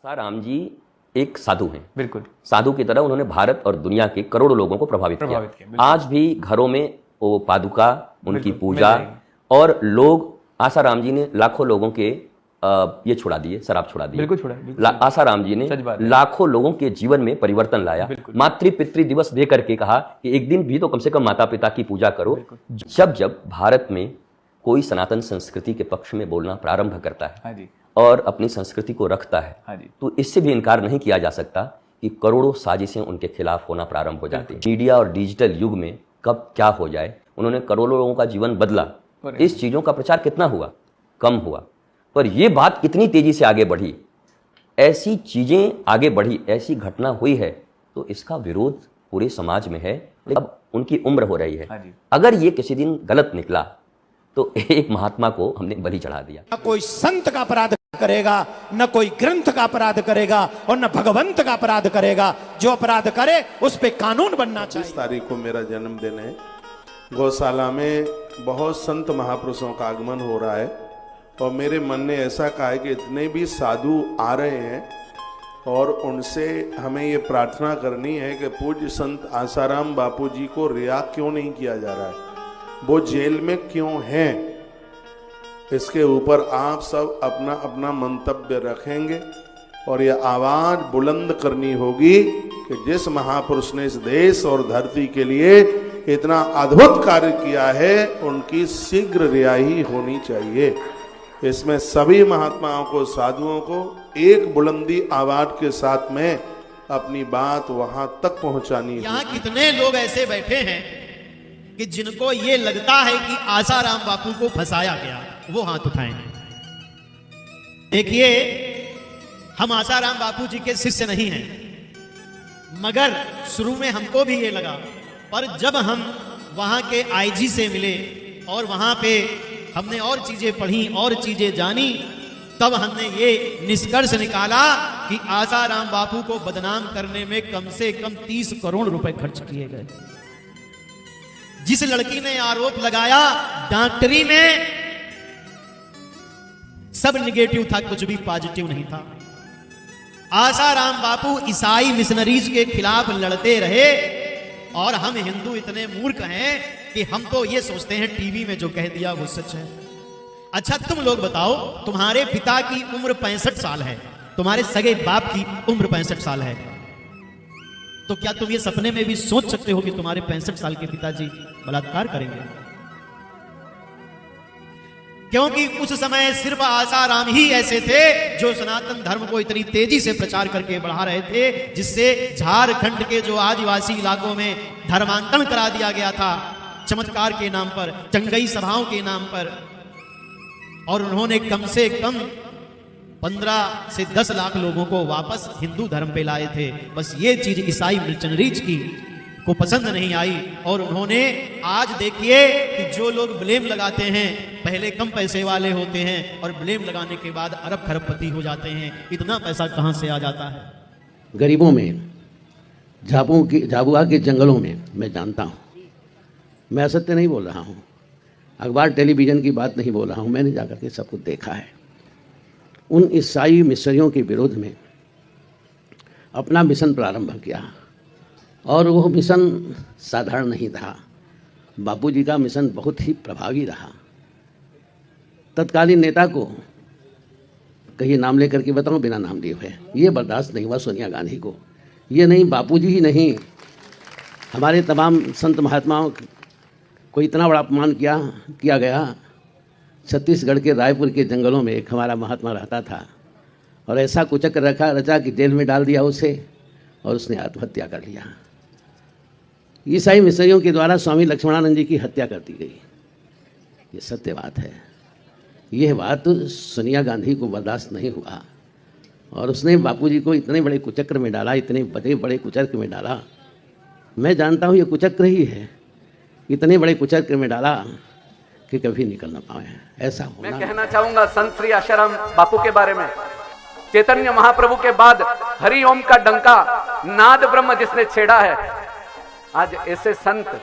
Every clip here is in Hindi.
राम जी एक साधु हैं। बिल्कुल साधु की तरह उन्होंने भारत और दुनिया के करोड़ों लोगों को प्रभावित किया। आज भी घरों में वो पादुका, उनकी पूजा, और लोग आसाराम जी ने लाखों लोगों के ये छुड़ा दिए, शराब छुड़ा दिए। बिल्कुल छुड़ा। आसाराम जी ने लाखों लोगों के जीवन में परिवर्तन लाया। मातृ पितृ दिवस दे करके कहा कि एक दिन भी तो कम से कम माता पिता की पूजा करो। जब जब भारत में कोई सनातन संस्कृति के पक्ष में बोलना प्रारंभ करता है और अपनी संस्कृति को रखता है, तो इससे भी इनकार नहीं किया जा सकता कि करोड़ों साजिशें उनके खिलाफ होना प्रारंभ हो जाती हैं। मीडिया और डिजिटल युग में कब क्या हो जाए, उन्होंने करोड़ों लोगों का जीवन बदला। इस चीजों का प्रचार कितना हुआ? कम हुआ। पर यह बात कितनी तेजी से आगे बढ़ी, ऐसी चीजें आगे बढ़ी, ऐसी घटना हुई है, तो इसका विरोध पूरे समाज में है। अब उनकी उम्र हो रही है। अगर ये किसी दिन गलत निकला तो एक महात्मा को हमने बलि चढ़ा दिया। न कोई संत का अपराध करेगा, न कोई ग्रंथ का अपराध करेगा, और न भगवंत का अपराध करेगा। जो अपराध करे उस पे कानून बनना चाहिए। 20 तारीख को मेरा जन्मदिन है। गौशाला में बहुत संत महापुरुषों का आगमन हो रहा है, और मेरे मन ने ऐसा कहा है कि इतने भी साधु आ रहे हैं और उनसे हमें ये प्रार्थना करनी है कि पूज्य संत आसाराम बापू जी को रिहा क्यों नहीं किया जा रहा है, वो जेल में क्यों हैं। इसके ऊपर आप सब अपना अपना मंतव्य रखेंगे, और यह आवाज बुलंद करनी होगी कि जिस महापुरुष ने इस देश और धरती के लिए इतना अद्भुत कार्य किया है, उनकी शीघ्र रिहाई होनी चाहिए। इसमें सभी महात्माओं को, साधुओं को एक बुलंदी आवाज के साथ में अपनी बात वहां तक पहुंचानी है। यहाँ कितने लोग ऐसे बैठे हैं कि जिनको ये लगता है कि आसाराम बापू को फंसाया गया, वो हाथ उठाएं। देखिए, हम आसाराम बापू जी के शिष्य नहीं हैं, मगर शुरू में हमको भी ये लगा, पर जब हम वहां के आईजी से मिले और वहां पे हमने और चीजें पढ़ी और चीजें जानी, तब हमने ये निष्कर्ष निकाला कि आसाराम बापू को बदनाम करने में कम से कम 30 करोड़ रुपए खर्च किए गए। जिस लड़की ने आरोप लगाया डॉक्टरी में, सब निगेटिव था, कुछ भी पॉजिटिव नहीं था। आसाराम बापू ईसाई मिशनरीज के खिलाफ लड़ते रहे, और हम हिंदू इतने मूर्ख हैं कि हम तो ये सोचते हैं टीवी में जो कह दिया वो सच है। अच्छा, तुम लोग बताओ, तुम्हारे पिता की उम्र 65 साल है, तुम्हारे सगे बाप की उम्र 65 साल है, तो क्या तुम ये सपने में भी सोच सकते हो कि तुम्हारे 65 साल के पिताजी बलात्कार करेंगे? क्योंकि उस समय सिर्फ आसाराम ही ऐसे थे जो सनातन धर्म को इतनी तेजी से प्रचार करके बढ़ा रहे थे, जिससे झारखंड के जो आदिवासी इलाकों में धर्मांतरण करा दिया गया था चमत्कार के नाम पर, चंगई सभाओं के नाम पर, और उन्होंने कम से कम 15 से 10 लाख लोगों को वापस हिंदू धर्म पे लाए थे। बस ये चीज ईसाई मिशनरीज की को पसंद नहीं आई, और उन्होंने आज देखिए कि जो लोग ब्लेम लगाते हैं पहले कम पैसे वाले होते हैं, और ब्लेम लगाने के बाद अरब खरबपति हो जाते हैं। इतना पैसा कहां से आ जाता है? गरीबों में, झाबुआ के जंगलों में, मैं जानता हूँ, मैं असत्य नहीं बोल रहा हूँ, अखबार टेलीविज़न की बात नहीं बोल रहा हूँ, मैंने जाकर के सब कुछ देखा है। उन ईसाई मिशनरियों के विरोध में अपना मिशन प्रारंभ किया, और वो मिशन साधारण नहीं था। बापूजी का मिशन बहुत ही प्रभावी रहा। तत्कालीन नेता को कहीं नाम लेकर के बताऊं, बिना नाम लिए हुए, ये बर्दाश्त नहीं हुआ सोनिया गांधी को। ये नहीं, बापूजी ही नहीं, हमारे तमाम संत महात्माओं को इतना बड़ा अपमान किया गया। छत्तीसगढ़ के रायपुर के जंगलों में एक हमारा महात्मा रहता था, और ऐसा कुचक्र रचा कि जेल में डाल दिया उसे, और उसने आत्महत्या कर लिया। ईसाई मिशनरियों के द्वारा स्वामी लक्ष्मणानंद जी की हत्या कर दी गई। ये सत्य बात है। यह बात सोनिया गांधी को बर्दाश्त नहीं हुआ, और उसने बापूजी को इतने बड़े कुचक्र में डाला, इतने बड़े बड़े कुचक्र में डाला। मैं जानता हूँ ये कुचक्र ही है, इतने बड़े कुचक्र में डाला कि कभी निकल ना पाए। ऐसा होना। मैं कहना चाहूंगा संत श्री आसाराम बापू के बारे में, चैतन्य महाप्रभु के बाद हरि ओम का डंका नाद ब्रह्म जिसने छेड़ा है, आज ऐसे संत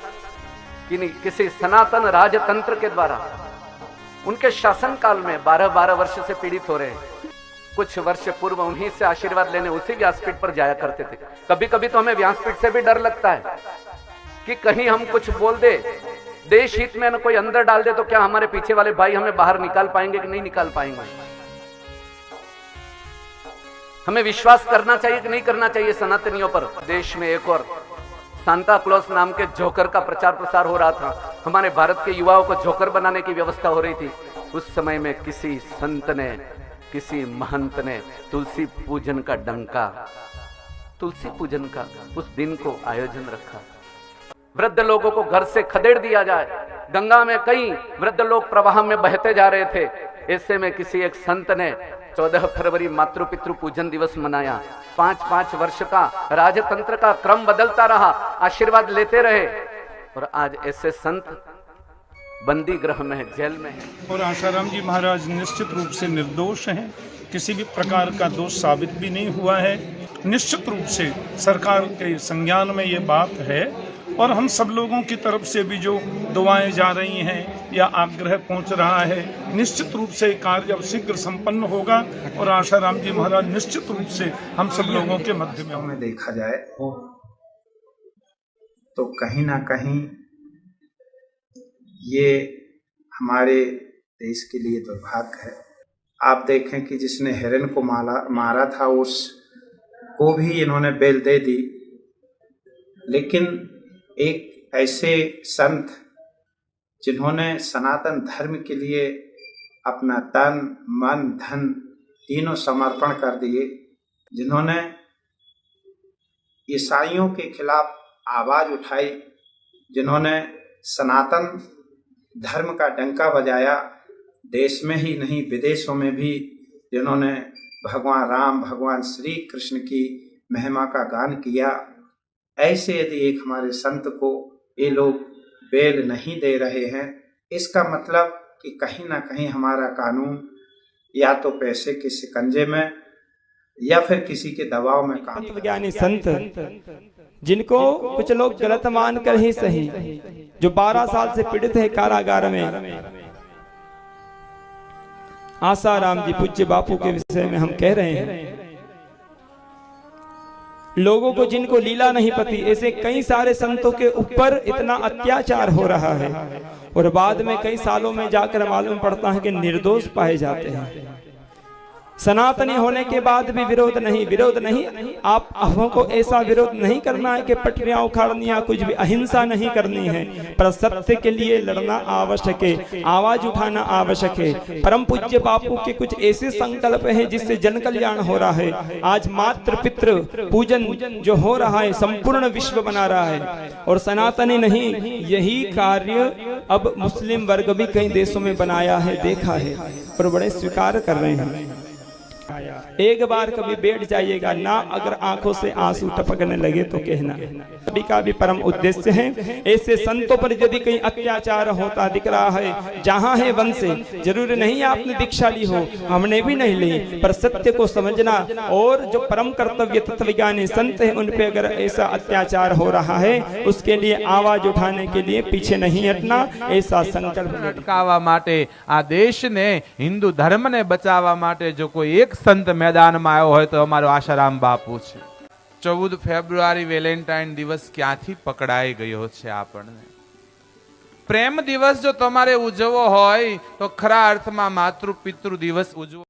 किसी सनातन राजतंत्र के द्वारा उनके शासन काल में 12-12 वर्ष से पीड़ित हो रहे हैं। कुछ वर्ष पूर्व उन्हीं से आशीर्वाद लेने उसी व्यासपीठ पर जाया करते थे। कभी कभी तो हमें व्यासपीठ से भी डर लगता है कि कहीं हम कुछ बोल दे, देश हित में न कोई अंदर डाल दे, तो क्या हमारे पीछे वाले भाई हमें बाहर निकाल पाएंगे कि नहीं निकाल पाएंगे। हमें विश्वास करना चाहिए कि नहीं करना चाहिए सनातनियों पर। देश में एक और सांता क्लॉज नाम के जोकर का प्रचार प्रसार हो रहा था। हमारे भारत के युवाओं को जोकर बनाने की व्यवस्था हो रही थी। उस समय में किसी संत ने, किसी महंत ने तुलसी पूजन का डंका, तुलसी पूजन का उस दिन को आयोजन रखा। वृद्ध लोगों को घर से खदेड़ दिया जाए। गंगा में कई वृद्ध लोग प्रवाह में बहते जा रहे थे। ऐसे में किसी एक संत ने 14 फरवरी मातृ पितृ पूजन दिवस मनाया। 5-5 वर्ष का राजतंत्र का क्रम बदलता रहा, आशीर्वाद लेते रहे, और आज ऐसे संत बंदी गृह में है, जेल में है। और आशाराम जी महाराज निश्चित रूप से निर्दोष हैं, किसी भी प्रकार का दोष साबित भी नहीं हुआ है। निश्चित रूप से सरकार के संज्ञान में ये बात है, और हम सब लोगों की तरफ से भी जो दुआएं जा रही हैं या आग्रह पहुंच रहा है, निश्चित रूप से कार्य अब शीघ्र संपन्न होगा, और आशाराम जी महाराज निश्चित रूप से हम सब लोगों के मध्य में देखा जाए तो कहीं ना कहीं ये हमारे देश के लिए दुर्भाग्य है। आप देखें कि जिसने हिरण को मारा था उसको भी इन्होंने बेल दे दी, लेकिन एक ऐसे संत जिन्होंने सनातन धर्म के लिए अपना तन मन धन तीनों समर्पण कर दिए, जिन्होंने ईसाइयों के खिलाफ आवाज उठाई, जिन्होंने सनातन धर्म का डंका बजाया, देश में ही नहीं विदेशों में भी जिन्होंने भगवान राम भगवान श्री कृष्ण की महिमा का गान किया, ऐसे यदि एक हमारे संत को ये लोग बेल नहीं दे रहे हैं, इसका मतलब कि कहीं ना कहीं हमारा कानून या तो पैसे के शिकंजे में या फिर किसी के दबाव में काम। तत्वज्ञानी संत जिनको कुछ लोग गलत मान कर ही सही, जो 12 साल से पीड़ित है कारागार में, आसाराम जी पूज्य बापू के विषय में हम कह रहे हैं। लोगों को जिनको लीला नहीं पती, ऐसे कई सारे संतों के ऊपर इतना अत्याचार हो रहा है, और बाद में कई सालों में जाकर मालूम पड़ता है कि निर्दोष पाए जाते हैं। सनातनी होने के बाद भी विरोध नहीं। आप हमको ऐसा विरोध नहीं करना है कि पटरियां उखाड़नी या कुछ भी, अहिंसा नहीं करनी है, पर सत्य के लिए लड़ना आवश्यक है, आवाज उठाना आवश्यक है। परम पूज्य बापू के कुछ ऐसे संकल्प हैं जिससे जन कल्याण हो रहा है। आज मातृ पितृ पूजन जो हो रहा है संपूर्ण विश्व बना रहा है, और सनातनी नहीं, यही कार्य अब मुस्लिम वर्ग भी कई देशों में बनाया है, देखा है, और बड़े स्वीकार कर रहे हैं। एक बार कभी बैठ जाइएगा ना, अगर आंखों से आंसू टपकने लगे तो कहना। सभी का भी परम उद्देश्य है, ऐसे संतों पर यदि कहीं अत्याचार होता दिख रहा है, जहां है वंश, जरूरी नहीं आपने दीक्षा ली हो, हमने भी नहीं ली, पर सत्य को समझना, और जो परम कर्तव्य तत्वज्ञानी संत है उन पे अगर ऐसा अत्याचार हो रहा है, उसके लिए आवाज उठाने के लिए पीछे नहीं हटना, ऐसा संकल्प अटकावा माटे आ देश ने हिंदू धर्म ने बचावा माटे जो कोई एक संत मैदान में आयो होय तो अमारो आशाराम बापू छे। 14 फेब्रुआरी वेलेंटाइन दिवस क्यांथी पकड़ाई गयो छे आपने। प्रेम दिवस जो तमारे उजवो होय तो खरा अर्थ में मातृ पितृ दिवस उजवो।